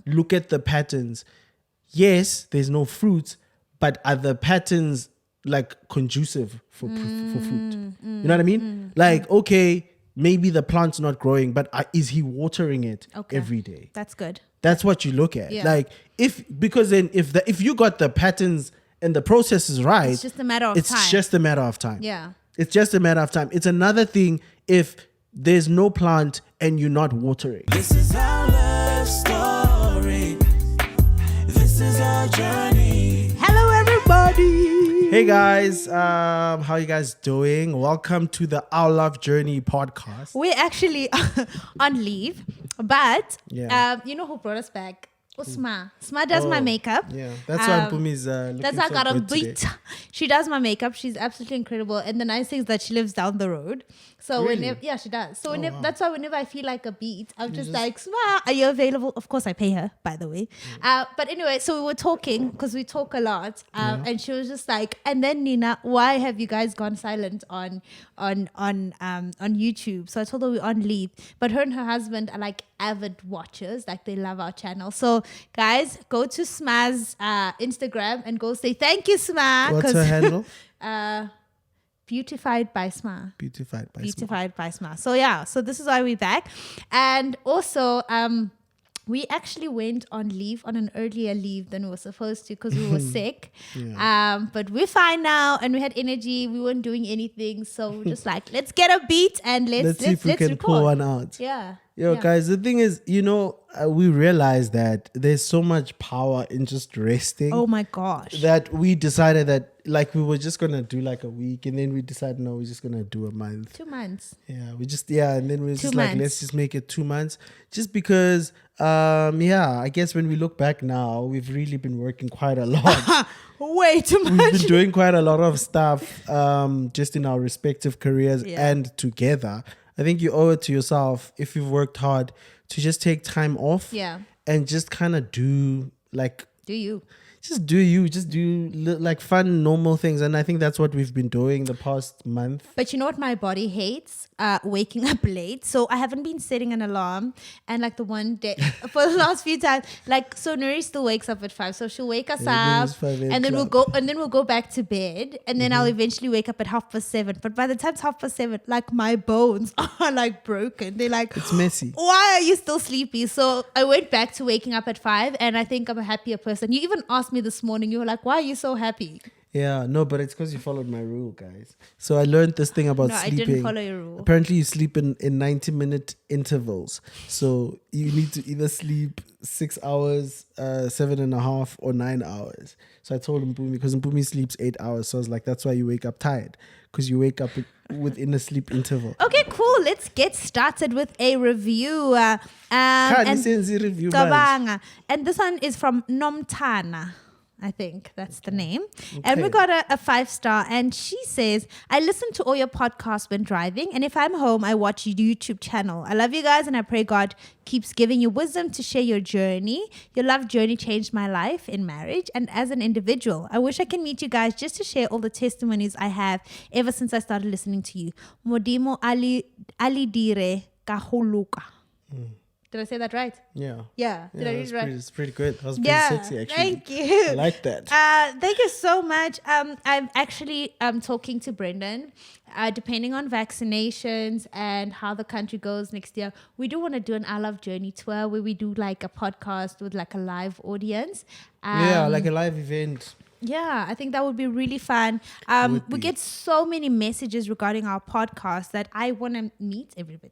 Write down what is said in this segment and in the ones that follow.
look at the patterns. Yes, there's no fruits, but are the patterns like conducive for fruit? You know what I mean? Like, okay, maybe the plant's not growing, but is he watering it every day? That's good. That's what you look at. Yeah. Like, if you got the patterns and the process is right, It's just a matter of time. It's just a matter of time. Yeah. It's just a matter of time. It's another thing if there's no plant and you're not watering. This is our love story. This is our journey. Hello, everybody. Hey guys, how you guys doing? Welcome to the Our Love Journey podcast. We're actually on leave, but Yeah. you know who brought us back? Sma. Sma does my makeup. Yeah, that's why Mpumi's looking That's how I so got a good today. beat. She does my makeup. She's absolutely incredible. And the nice thing is that she lives down the road. So Really? whenever, she does. So wow. that's why whenever I feel like a beat, I'm just like, Sma, are you available? Of course, I pay her, by the way. But anyway, so we were talking because we talk a lot. And she was just like, and then Nina, why have you guys gone silent on YouTube? So I told her we're on leave. But her and her husband are like avid watchers. Like they love our channel. So guys, go to Sma's Instagram and go say thank you, Sma. What's her handle? Beautified by Sma. Beautified by Beautified by Sma. So yeah, so this is why we're back. And also, we actually went on leave, on an earlier leave than we were supposed to because we were sick. But we're fine now and we had energy. We weren't doing anything. So we're just like, let's get a beat and let's see if we can record. pull one out. Yeah. Yo, guys, the thing is, we realize that there's so much power in just resting. Oh my gosh. That we decided that like we were just gonna do like a week, and then we decided no, we're just gonna do a month. 2 months. Yeah, and then we're 2 just like, months. let's just make it 2 months, just because. I guess when we look back now, we've really been working quite a lot. Way too We've much. been doing quite a lot of stuff, just in our respective careers and together. I think you owe it to yourself, if you've worked hard, to just take time off. Yeah. And just kind of do like. Do you? Just do like fun, normal things. And I think that's what we've been doing the past month. But you know what my body hates? Waking up late. So I haven't been setting an alarm. And like the one day, for the last few times, like, so Nuri still wakes up at 5. So she'll wake us up it's 5 and then we'll go back to bed. And then I'll eventually wake up at 7:30. But by the time it's 7:30, like my bones are like broken. They're like, It's messy. why are you still sleepy? So I went back to waking up at 5 and I think I'm a happier person. You even asked me this morning, you were like, why are you so happy? Yeah, no, but it's because you followed my rule, guys. So I learned this thing about No, I sleeping. didn't follow your rule. Apparently you sleep in 90-minute intervals. So you need to either sleep 6 hours, 7.5 or 9 hours. So I told Mpumi, because Mpumi sleeps 8 hours. So I was like, that's why you wake up tired, because you wake up within a sleep interval. Okay, cool. Let's get started with a review. Review, man. Cabanga. And this one is from Nomtana. I think that's the name. And we got a 5-star. And she says, I listen to all your podcasts when driving. And if I'm home, I watch your YouTube channel. I love you guys. And I pray God keeps giving you wisdom to share your journey. Your love journey changed my life in marriage and as an individual. I wish I can meet you guys just to share all the testimonies I have ever since I started listening to you. Modimo Ali Dire Kahuluka. Did I say that right? Yeah. Yeah. Did I read it right? It's pretty good. That was pretty sexy, actually. Thank you. I like that. Thank you so much. I'm actually talking to Brendan. Depending on vaccinations and how the country goes next year, we do want to do an I Love Journey tour where we do like a podcast with like a live audience. Like a live event. Yeah, I think that would be really fun. We get so many messages regarding our podcast that I want to meet everybody.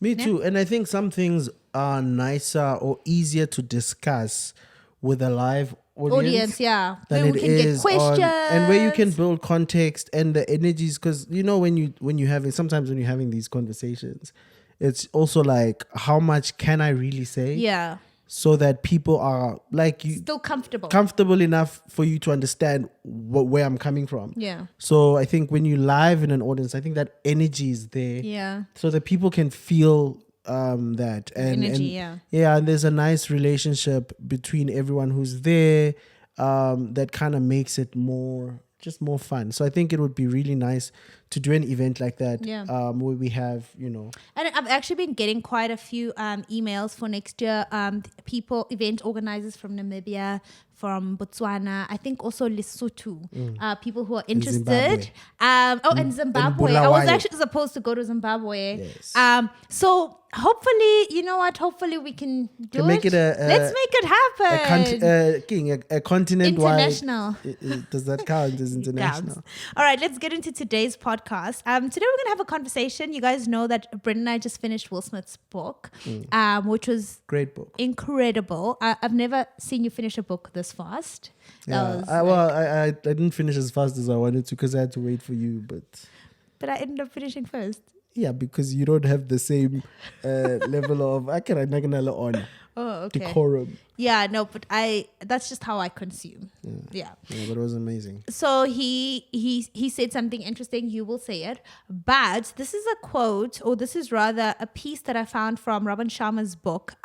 Me too. And I think some things are nicer or easier to discuss with a live audience. Yeah. Than Where we can get questions. And where you can build context and the energies. Because, when you're having these conversations, it's also like, how much can I really say? Yeah. So that people are like you Still comfortable enough for you to understand where I'm coming from. Yeah. So I think when you live in an audience, I think that energy is there. Yeah. So that people can feel that energy. And there's a nice relationship between everyone who's there. That kind of makes it more fun. So I think it would be really nice to do an event like that. Yeah. Where we have, And I've actually been getting quite a few emails for next year. People, event organizers from Namibia, from Botswana, I think also Lesotho. People who are interested. Zimbabwe. And Zimbabwe. I was Bulawayo. actually supposed to go to Zimbabwe. Yes. So hopefully, you know what? Hopefully we can do make it Let's make it happen. a continent-wide. International. Does that count as international? Counts. All right, let's get into today's podcast. Today we're gonna have a conversation. You guys know that Brent and I just finished Will Smith's book, which was Great book. incredible. I've never seen you finish a book this fast. Yeah. That was I didn't finish as fast as I wanted to because I had to wait for you, but I ended up finishing first. yeah, because you don't have the same level of on Oh, okay. decorum. Yeah, no, but that's just how I consume. Yeah. Yeah, but it was amazing. So he said something interesting. You will say it, but this is a quote, or this is rather a piece that I found from Robin Sharma's book,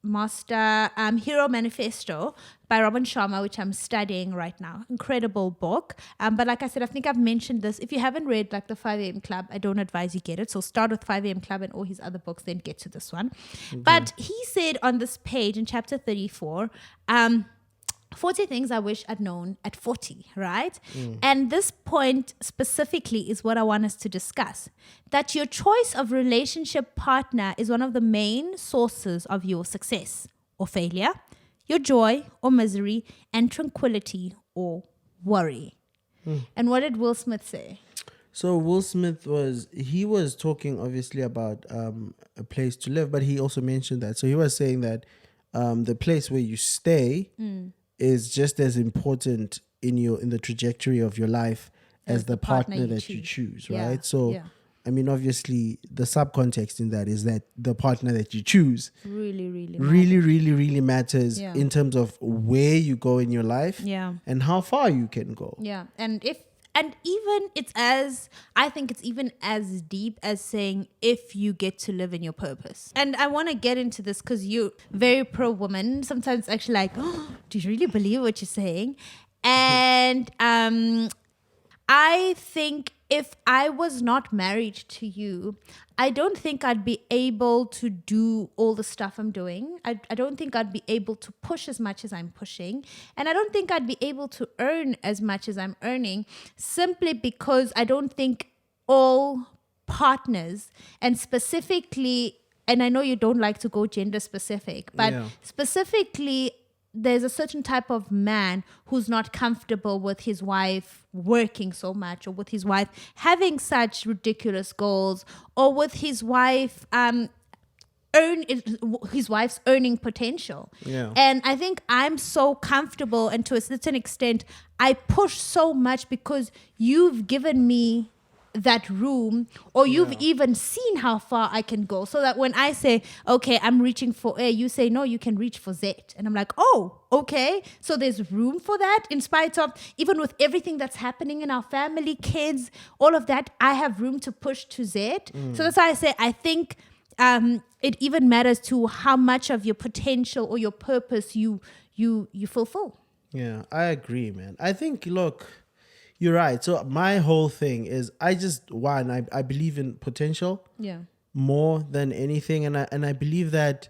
Master Hero Manifesto by Robin Sharma, which I'm studying right now. Incredible book. But like I said, I think I've mentioned this. If you haven't read like the 5 a.m. Club, I don't advise you get it. So start with 5 a.m. Club and all his other books, then get to this one. But he said on this page in chapter 34, 40 things I wish I'd known at 40, right? And this point specifically is what I want us to discuss. That your choice of relationship partner is one of the main sources of your success or failure, your joy or misery, and tranquility or worry. And what did Will Smith say? So Will Smith was talking obviously about a place to live, but he also mentioned that. So he was saying that the place where you stay is just as important in the trajectory of your life as the partner that you choose, right? Yeah, So, yeah. I mean, obviously, the subcontext in that is that the partner that you choose Really matters Yeah. in terms of where you go in your life Yeah. and how far you can go. Yeah. I think it's even as deep as saying if you get to live in your purpose. And I want to get into this because you're very pro woman. Sometimes it's actually like, oh, do you really believe what you're saying? And I think if I was not married to you, I don't think I'd be able to do all the stuff I'm doing. I don't think I'd be able to push as much as I'm pushing. And I don't think I'd be able to earn as much as I'm earning, simply because I don't think all partners, and specifically, and I know you don't like to go gender specific, but specifically, there's a certain type of man who's not comfortable with his wife working so much, or with his wife having such ridiculous goals, or with his wife his wife's earning potential. Yeah. And I think I'm so comfortable, and to a certain extent I push so much because you've given me that room, or you've even seen how far I can go, so that when I say, okay, I'm reaching for A, you say, no, you can reach for Z. And I'm like, oh, okay. So there's room for that, in spite of, even with everything that's happening in our family, kids, all of that, I have room to push to Z. So that's why I say, I think it even matters to how much of your potential or your purpose you fulfill. Yeah, I agree, man. I think, look, you're right. So my whole thing is I believe in potential more than anything. And I believe that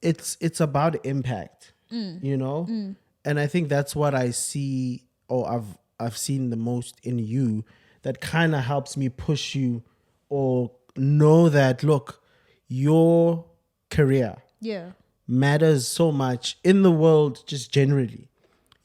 it's about impact, you know? And I think that's what I see, or I've seen the most in you, that kind of helps me push you, or know that, look, your career matters so much in the world, just generally.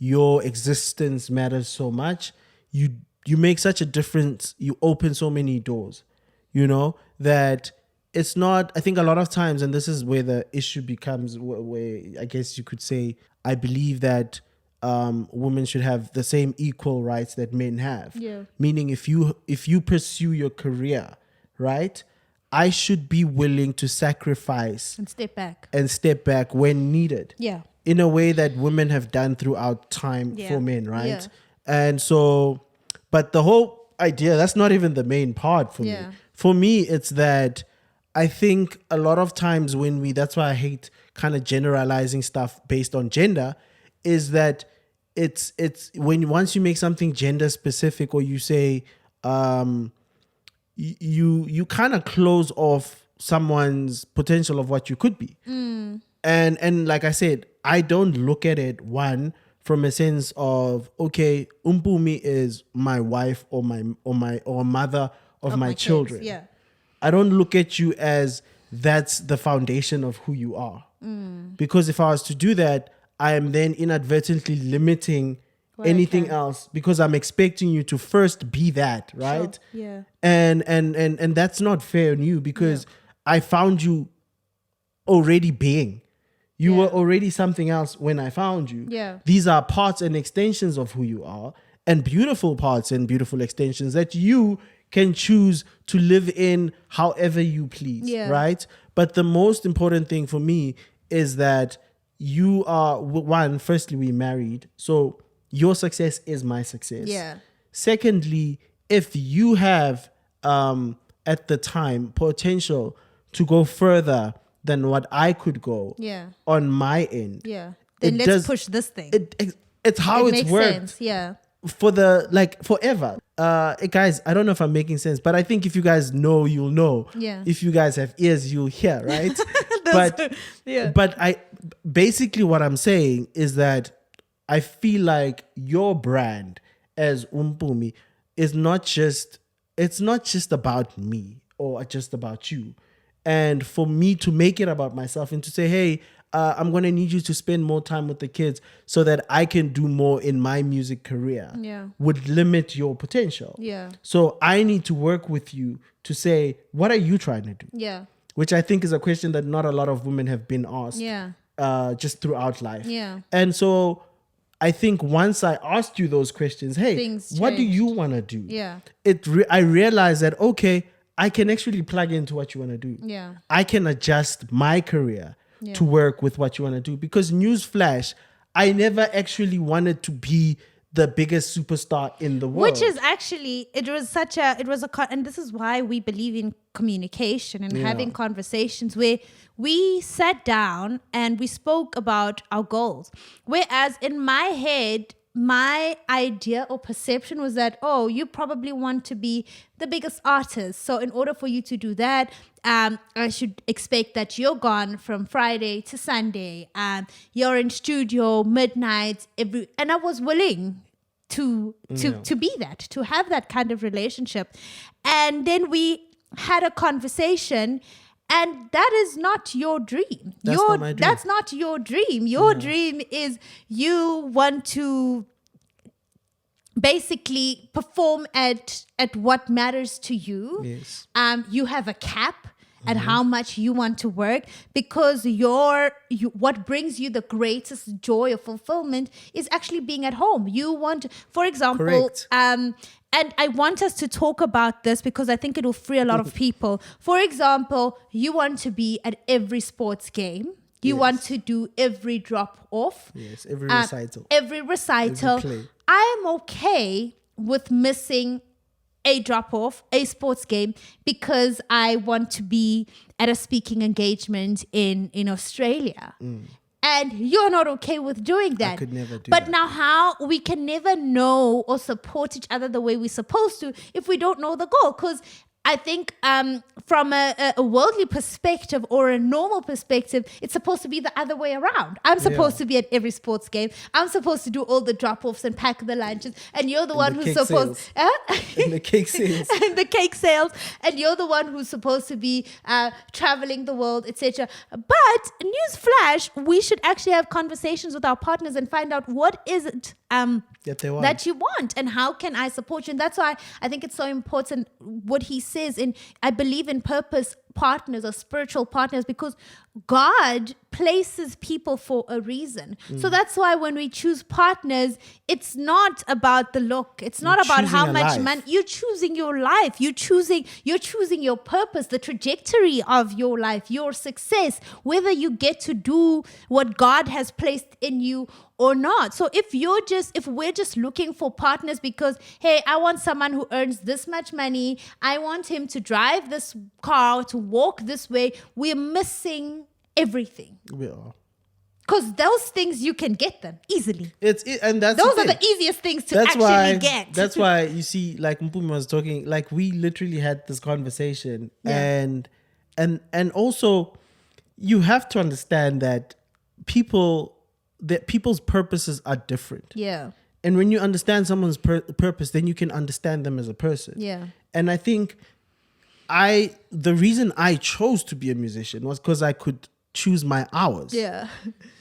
Your existence matters so much. You make such a difference. You open so many doors, you know, that it's not, I think a lot of times, and this is where the issue becomes, where I guess you could say, I believe that women should have the same equal rights that men have. Yeah. Meaning if you pursue your career, right, I should be willing to sacrifice and step back when needed. Yeah. In a way that women have done throughout time for men, right? Yeah. And so, but the whole idea, that's not even the main part for me. For me, it's that I think a lot of times that's why I hate kind of generalizing stuff based on gender, is that it's once you make something gender specific, or you say, you kind of close off someone's potential of what you could be. And like I said, I don't look at it from a sense of, okay, Umpumi is my wife or mother of my kids, children. yeah. I don't look at you as that's the foundation of who you are. Because if I was to do that, I am then inadvertently limiting anything else, because I'm expecting you to first be that, right? Sure. Yeah. And that's not fair on you, because I found you already being. You were already something else when I found you. Yeah. These are parts and extensions of who you are, and beautiful parts and beautiful extensions that you can choose to live in however you please, right? But the most important thing for me is that you are, firstly, we married. So your success is my success. Yeah. Secondly, if you have, at the time, potential to go further than what I could go on my end. Yeah. Then let's push this thing. It's how it's makes worked. Sense. Yeah. For forever. Guys, I don't know if I'm making sense, but I think if you guys know, you'll know. Yeah. If you guys have ears, you'll hear, right? Yeah. But basically what I'm saying is that I feel like your brand as Umpumi is it's not just about me or just about you. And for me to make it about myself and to say, hey, I'm going to need you to spend more time with the kids so that I can do more in my music career would limit your potential. Yeah. So I need to work with you to say, what are you trying to do? Yeah. Which I think is a question that not a lot of women have been asked just throughout life. Yeah. And so I think once I asked you those questions, hey, Things what do changed. you want to do? Yeah. I realized that, okay, I can actually plug into what you want to do. Yeah. I can adjust my career to work with what you want to do. Because newsflash, I never actually wanted to be the biggest superstar in the world. Which is actually, and this is why we believe in communication and having conversations where we sat down and we spoke about our goals. Whereas in my head, my idea or perception was that, oh, you probably want to be the biggest artist. So in order for you to do that, I should expect that you're gone from Friday to Sunday. You're in studio midnight and I was willing to be that, to have that kind of relationship. And then we had a conversation. And that is not your dream. That's not my dream. That's not your dream. Your dream is you want to basically perform at what matters to you. Yes. You have a cap at how much you want to work, because what brings you the greatest joy or fulfillment is actually being at home. You want, for example, Correct. and I want us to talk about this because I think it will free a lot of people. For example, you want to be at every sports game. You want to do every drop off. Yes, every recital. Every recital. Every play. I am okay with missing a drop off, a sports game, because I want to be at a speaking engagement in Australia. And you're not okay with doing that. I could never do But that. now how we can never know or support each other the way we're supposed to if we don't know the goal. Because I think from a worldly perspective or a normal perspective, it's supposed to be the other way around. I'm supposed to be at every sports game. I'm supposed to do all the drop-offs and pack the lunches. And you're the one who's supposed... And the cake sales. And the cake sales. And you're the one who's supposed to be traveling the world, etc. But, newsflash, we should actually have conversations with our partners and find out what is it that you want and how can I support you. And that's why I think it's so important what he says. And I believe in purpose partners or spiritual partners, because God places people for a reason. So that's why when we choose partners, it's not about the look. It's not about how much money. You're choosing your life. You're choosing your purpose, the trajectory of your life, your success, whether you get to do what God has placed in you or not. So if we're just looking for partners because, hey, I want someone who earns this much money, I want him to drive this car, to walk this way, we're missing everything. We are. Because those things you can get them easily. And that's Those the are thing. the easiest things to That's actually get. That's why you see, like Mpumi was talking, like we literally had this conversation, and also you have to understand that people's purposes are different. Yeah. And when you understand someone's purpose, then you can understand them as a person. Yeah. And I think the reason I chose to be a musician was because I could choose my hours. Yeah.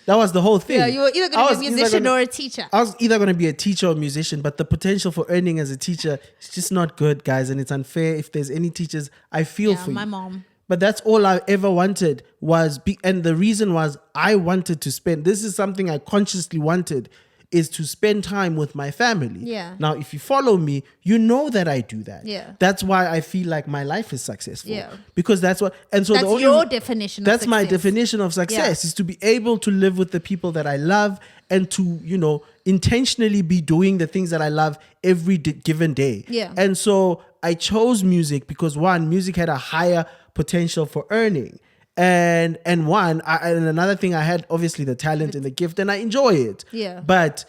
That was the whole thing. Yeah, you were either going to be a musician or a teacher. I was either going to be a teacher or a musician, but the potential for earning as a teacher is just not good, guys. And it's unfair. If there's any teachers, I feel for you. My mom. But that's all I ever wanted and the reason was I wanted to spend, this is something I consciously wanted, is to spend time with my family. Yeah. Now, if you follow me, you know that I do that. Yeah. That's why I feel like my life is successful. Yeah. Because that's what, and so That's the only, your definition of that's my success. definition of success, is to be able to live with the people that I love and to, intentionally be doing the things that I love every given day. Yeah. And so I chose music because one, music had a higher potential for earning. And another thing, I had obviously the talent and the gift and I enjoy it. Yeah. But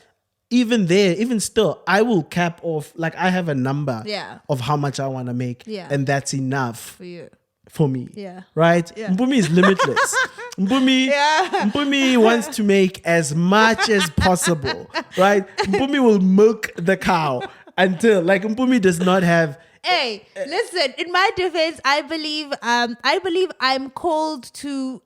even still, I will cap off, like I have a number of how much I want to make. Yeah. And that's enough For you. for me. Yeah. Right? Yeah. Mpumi is limitless. Mpumi wants to make as much as possible. Right? Mpumi will milk the cow until, like, Mpumi does not have. Hey, listen, in my defense, I believe I'm called to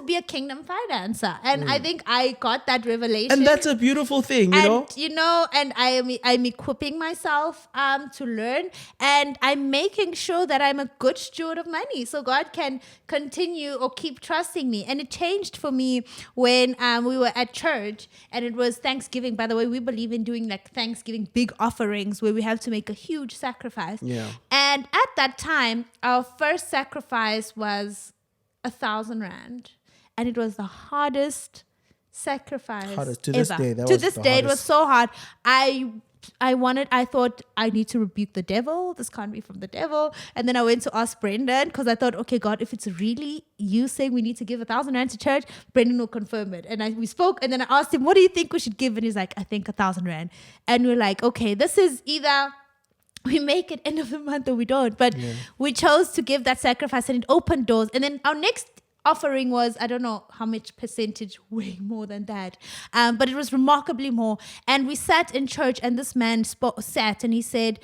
be a kingdom financer. And I think I got that revelation. And that's a beautiful thing, you know? And I'm equipping myself to learn, and I'm making sure that I'm a good steward of money so God can continue or keep trusting me. And it changed for me when we were at church and it was Thanksgiving. By the way, we believe in doing like Thanksgiving big offerings where we have to make a huge sacrifice. Yeah. And at that time, our first sacrifice was 1,000 rand. And it was the hardest sacrifice To ever. this day, It was so hard. I thought I need to rebuke the devil. This can't be from the devil. And then I went to ask Brendan because I thought, okay, God, if it's really you saying we need to give 1,000 rand to church, Brendan will confirm it. And we spoke, and then I asked him, what do you think we should give? And he's like, I think 1,000 rand. And we're like, okay, this is either we make it end of the month or we don't. But we chose to give that sacrifice and it opened doors. And then our next offering was, I don't know how much percentage, way more than that. But it was remarkably more. And we sat in church and this man sat and he said,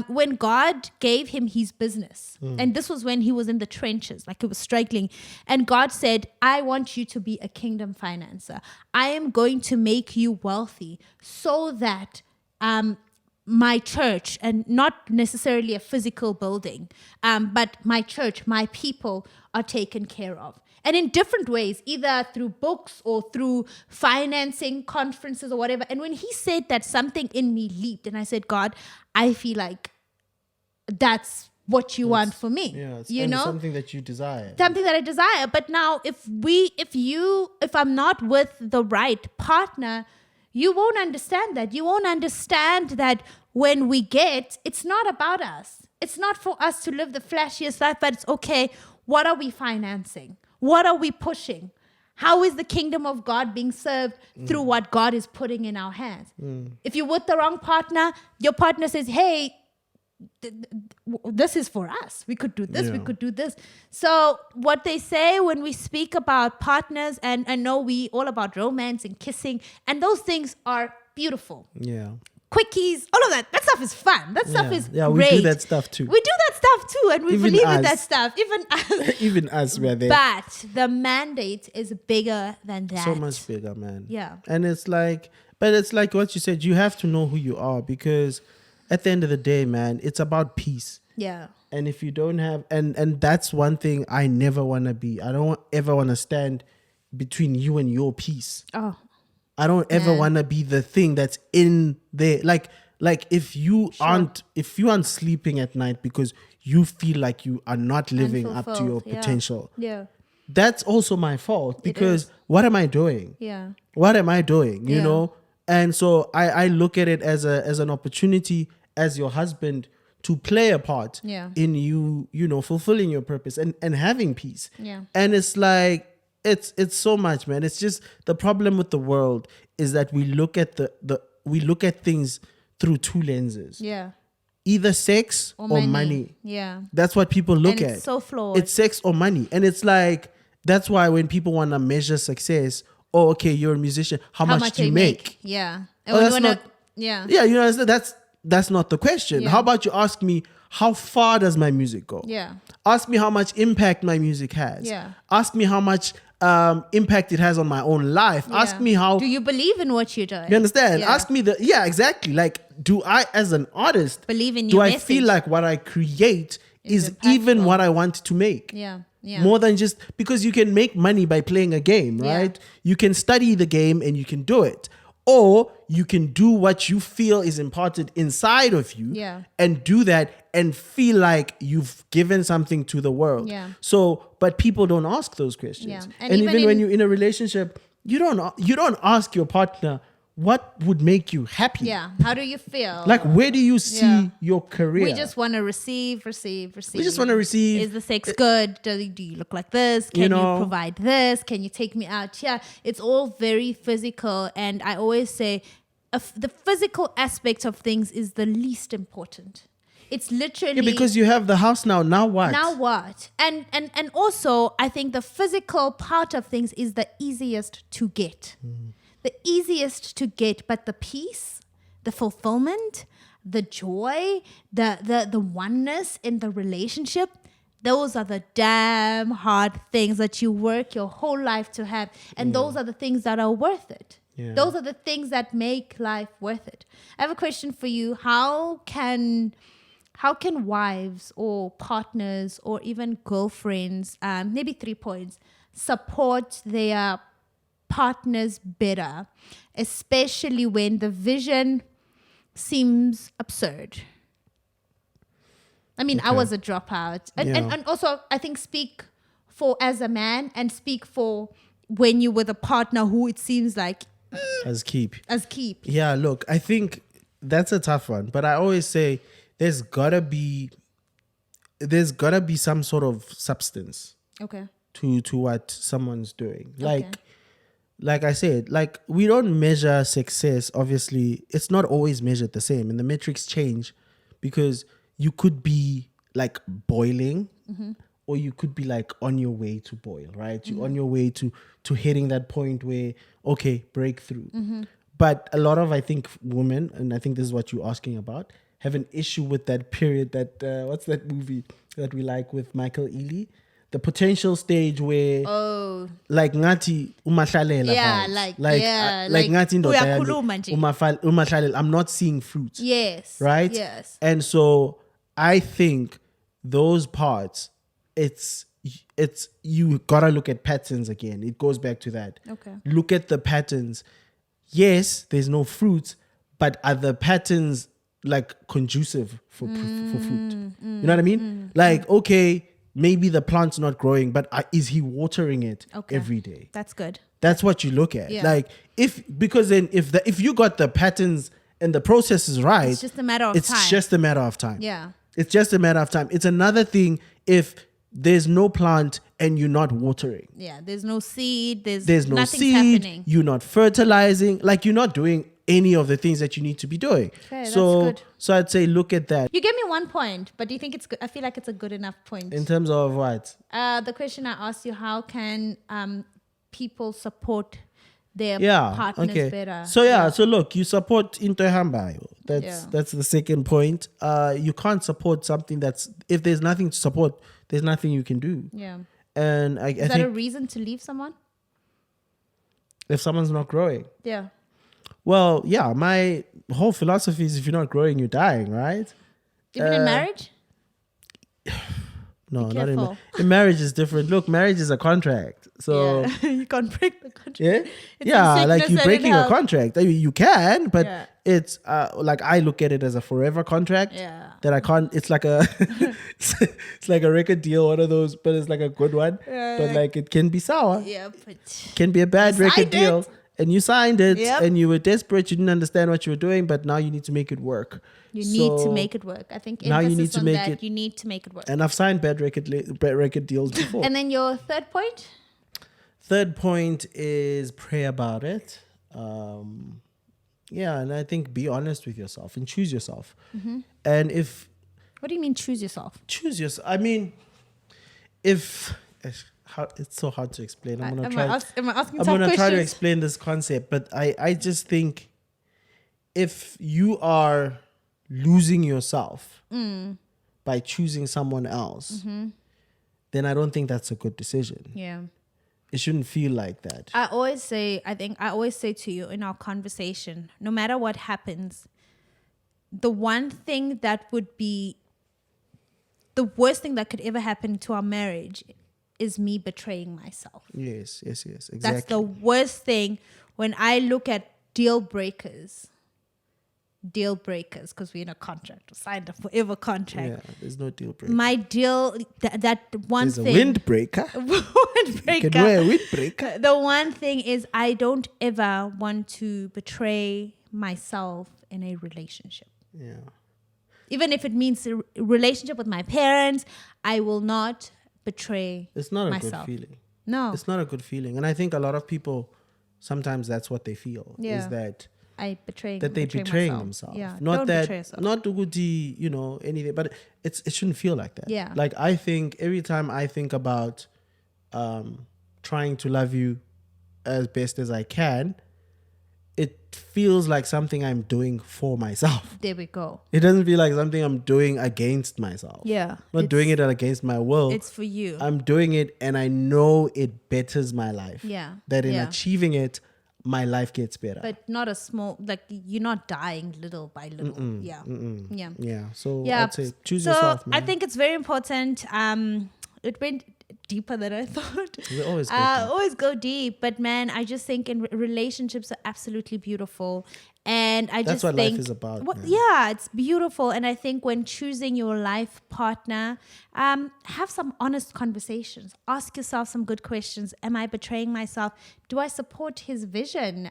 when God gave him his business, and this was when he was in the trenches, like he was struggling. And God said, I want you to be a kingdom financer. I am going to make you wealthy so that my church, and not necessarily a physical building, but my church, my people are taken care of. And in different ways, either through books or through financing, conferences or whatever. And when he said that, something in me leaped. And I said, God, I feel like that's what you want for me. Yeah, something that you desire. Something that I desire. But now if I'm not with the right partner, you won't understand that. You won't understand that when we get, it's not about us. It's not for us to live the flashiest life, but it's okay. What are we financing? What are we pushing? How is the kingdom of God being served through what God is putting in our hands? If you're with the wrong partner, your partner says, hey, this is for us. We could do this. We could do this. So what they say when we speak about partners, and I know we all about romance and kissing, and those things are beautiful. Yeah. Quickies, all of that. That stuff is fun. That stuff is great. We do that stuff too. We do that stuff too, and we Even believe us. in that stuff. Even us. Even us, we're there. But the mandate is bigger than that. So much bigger, man. Yeah. And it's like what you said, you have to know who you are, because at the end of the day, man, it's about peace. Yeah. And if you don't have, and that's one thing I never want to be. I don't ever want to stand between you and your peace. Oh. I don't ever want to be the thing that's in there. Like if you aren't sleeping at night because you feel like you are not living up to your potential. Yeah. That's also my fault, because what am I doing? Yeah. What am I doing? You Yeah. know? And so I look at it as an opportunity as your husband to play a part in you, fulfilling your purpose and having peace. Yeah. And it's like, it's so much, man. It's just the problem with the world is that we look at we look at things through two lenses. Yeah. Either sex or money. Yeah. That's what people look And at. it's so flawed. It's sex or money. And it's like, that's why when people want to measure success, oh, okay, you're a musician. How much do you make? Yeah. Oh, that's not, yeah. Yeah, you know, that's not the question. Yeah. How about you ask me, how far does my music go? Yeah. Ask me how much impact my music has. Yeah. Ask me how much impact it has on my own life. Yeah. Ask me how... Do you believe in what you're doing? You understand? Yeah. Ask me exactly. Like, do I, as an artist, Believe in do your I message? feel like what I create is even impactful. what I want to make? Yeah. Yeah. More than just, because you can make money by playing a game, Yeah. right? You can study the game and you can do it. Or you can do what you feel is imparted inside of you Yeah. and do that and feel like you've given something to the world. Yeah. So, but people don't ask those questions. Yeah. And, And even even when in- you're in a relationship, you don't ask your partner, what would make you happy? Yeah. How do you feel? Like, where do you see Yeah. your career? we just want to receive. We just want to receive. Is the sex good? Do you look like this? Can you know. provide this? Can you take me out? Yeah, it's all very physical. And I always say the physical aspect of things is the least important. It's literally... Yeah, because you have the house now. Now what? Now what? And also, I think the physical part of things is the easiest to get. The easiest to get, but the peace, the fulfillment, the joy, the oneness in the relationship, those are the damn hard things that you work your whole life to have. And those are the things that are worth it. Yeah. Those are the things that make life worth it. I have a question for you. How can wives or partners or even girlfriends, maybe 3 points, support their partners better, especially when the vision seems absurd? I mean, I Okay. was a dropout. And also, I think speak for as a man and speak for when you're with a partner who it seems like As keep. keep. Yeah, look, I think that's a tough one. But I always say there's gotta be some sort of substance Okay. to what someone's doing. Like I said, like we don't measure success. Obviously, it's not always measured the same, and the metrics change because you could be like boiling, or you could be like on your way to boil, right? You're on your way to hitting that point where, okay, breakthrough. But a lot of, I think, women, and I think this is what you're asking about, have an issue with that period that, what's that movie that we like with Michael Ealy? The potential stage where, like ngati umahlalela Yeah, vibes. like ngati ndoda yami, uyakhuluma nje. umahlalela. I'm not seeing fruits. Yes. Right? Yes. And so I think those parts, it's you gotta look at patterns again. It goes back to that. Okay. Look at the patterns. Yes, there's no fruits, but are the patterns like conducive for fruit? You know what I mean? Like, okay, maybe the plant's not growing, but is he watering it every day? That's good. That's what you look at. Yeah. Like because then if you got the patterns and the process is right, It's just a matter of it's time. just a matter of time. Yeah. It's just a matter of time. It's another thing if there's no plant and you're not watering. Yeah. There's no seed. There's No nothing's seed. happening. You're not fertilizing. Like you're not doing any of the things that you need to be doing. Okay, that's so good. so I'd say look at that. You gave me 1 point, but do you think it's good? I feel like it's a good enough point. In terms of what? The question I asked you, how can people support their Yeah. partners Okay. better? So so look, you support Into Hambayo. Yeah. That's the second point. You can't support something that's, if there's nothing to support, there's nothing you can do. Yeah. And I Is that a think reason to leave someone? if someone's not growing. Yeah. Well, yeah, my whole philosophy is if you're not growing, you're dying, right? Even in marriage? No, Be not careful. in marriage is different. Look, marriage is a contract. So Yeah. You can't break the contract. yeah, It's yeah, in like sickness you're and in breaking a health. contract. I mean, you can, but Yeah. it's like I look at it as a forever contract. Yeah. That I can't. It's like a, it's like a record deal, one of those, but it's like a good one. But like it can be sour. Yeah, but Can be a bad You record signed deal. it. And you signed it, Yep. and you were desperate. You didn't understand what you were doing, but now you need to make it work. you need to So- make it work. I think Now you emphasis need to on make that, it- you need to make it work. And I've signed bad record deals before. And then your third point? Third point is pray about it. Yeah, and I think be honest with yourself and choose yourself. And if What do you mean choose yourself? choose yourself, I mean, if it's so hard to explain. I'm gonna Am try. I asking I'm tough gonna try to questions? explain this concept, but I just think if you are losing yourself by choosing someone else, then I don't think that's a good decision. Yeah. It shouldn't feel like that. I always say to you in our conversation, no matter what happens, the one thing that would be the worst thing that could ever happen to our marriage is me betraying myself. Yes, exactly. That's the worst thing when I look at deal breakers, because we're in a contract, signed a forever contract. Yeah, there's no deal breaker. My deal, that one There's thing. a windbreaker. Windbreaker. You can wear a windbreaker. The one thing is I don't ever want to betray myself in a relationship. Yeah. Even if it means a relationship with my parents, I will not betray It's not a myself. good feeling. No, It's not a good feeling. And I think a lot of people, sometimes that's what they feel. Yeah. Is that I betray. they're betray betraying myself. themselves. Yeah, Not don't that, betray yourself. not Uguti, anything, but it shouldn't feel like that. Yeah. Like I think every time I think about trying to love you as best as I can, it feels like something I'm doing for myself. There we go. It doesn't feel like something I'm doing against myself. Yeah, Not doing it against my will. It's for you. I'm doing it and I know it betters my life. Yeah. That in Yeah. achieving it, my life gets better. But not a small, like you're not dying little by little. Yeah. Yeah. Yeah. So Yeah. I'd say choose so yourself, man. I think it's very important. It went deeper than I thought. We always go deep. Always go deep. But man, I just think in relationships are absolutely beautiful. And I That's just what think life is about, man. Yeah, it's beautiful. And I think when choosing your life partner, have some honest conversations. Ask yourself some good questions. Am I betraying myself? Do I support his vision?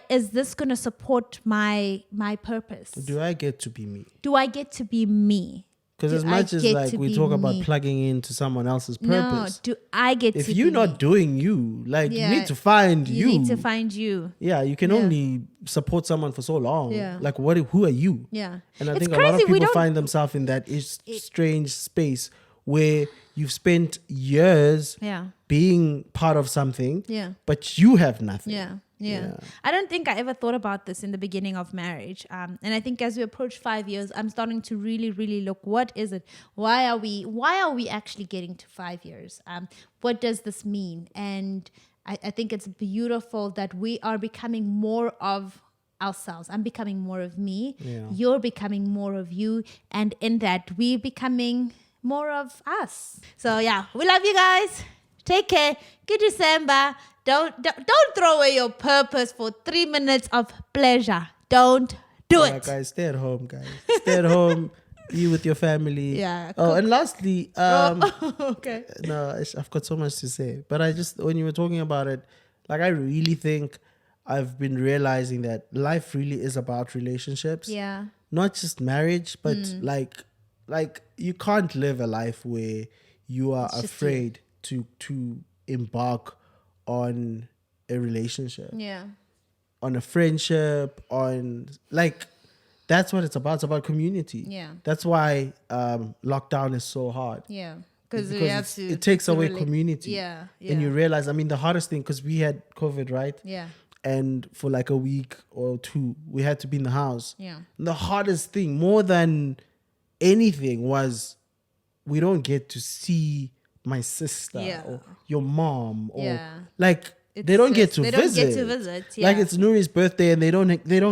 Is this going to support my purpose? Do I get to be me? Do I get to be me? Because Do as I much as get like to we be talk about me? plugging into someone else's purpose, No, do I get if to you're be not me? doing you, like Yeah, you need to find you. You need to find you. Yeah, you can Yeah. only support someone for so long. Yeah. Like who are you? Yeah. And I It's think a lot of crazy, we people don't- find themselves in that strange space where you've spent years Yeah. being part of something, Yeah. but you have nothing. Yeah. Yeah. Yeah. I don't think I ever thought about this in the beginning of marriage. And I think as we approach 5 years, I'm starting to really, really look, what is it? Why are we actually getting to 5 years? What does this mean? And I think it's beautiful that we are becoming more of ourselves. I'm becoming more of me. Yeah. You're becoming more of you. And in that, we're becoming more of us. So yeah, we love you guys. Take care. Good December. Don't throw away your purpose for 3 minutes of pleasure. Don't do Yeah, it. guys, stay at home, guys. Stay at home. Be with your family. Yeah, Oh, and lastly, Okay. no, I've got so much to say, but when you were talking about it, like I really think I've been realizing that life really is about relationships. Yeah. Not just marriage, but like you can't live a life where you are just you. afraid to embark on a relationship, Yeah. on a friendship, on like that's what it's about. It's about community. Yeah. That's why lockdown is so hard. Yeah. Because It takes away community. Yeah. And you realize, I mean, the hardest thing, because we had COVID, right? Yeah. And for like a week or two, we had to be in the house. Yeah. And the hardest thing, more than anything, was we don't get to see my sister Yeah. or your mom or Yeah. like It's they don't get just- to they visit. don't get to visit, Like yeah. it's Nuri's birthday and they don't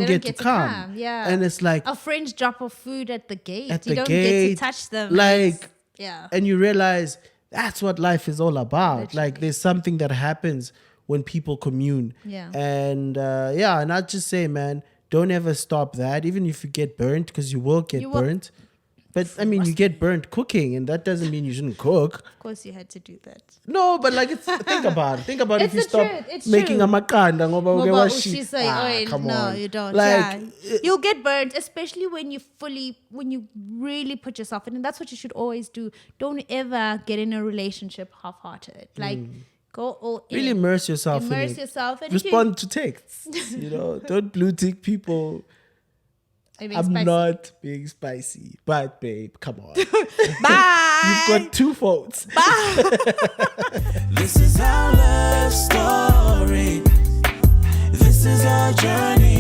get to come. Yeah. And it's like a friend's drop off food at the gate. at You the don't gate, get to touch them. like yeah. and you realize that's what life is all about. Literally. Like there's something that happens when people commune. Yeah. And and I'd just say, man, don't ever stop that. Even if you get burnt, because you will get You will. burnt. But I mean, you get burnt cooking, and that doesn't mean you shouldn't cook. Of course, you had to do that. No, but like, think about it. Think about It's if you the stop truth. It's making true. a makanda. Ngoba Ngoba ushisa oil. come No, on. you don't. Like, You'll get burnt, especially when you really put yourself in. And that's what you should always do. Don't ever get in a relationship half-hearted. Like, go all in. really immerse yourself in Immerse it. yourself. And Respond to texts. Don't blue tick people. I'm not being spicy, but babe, come on. Bye. You've got 2 votes. This is our love story. This is our journey.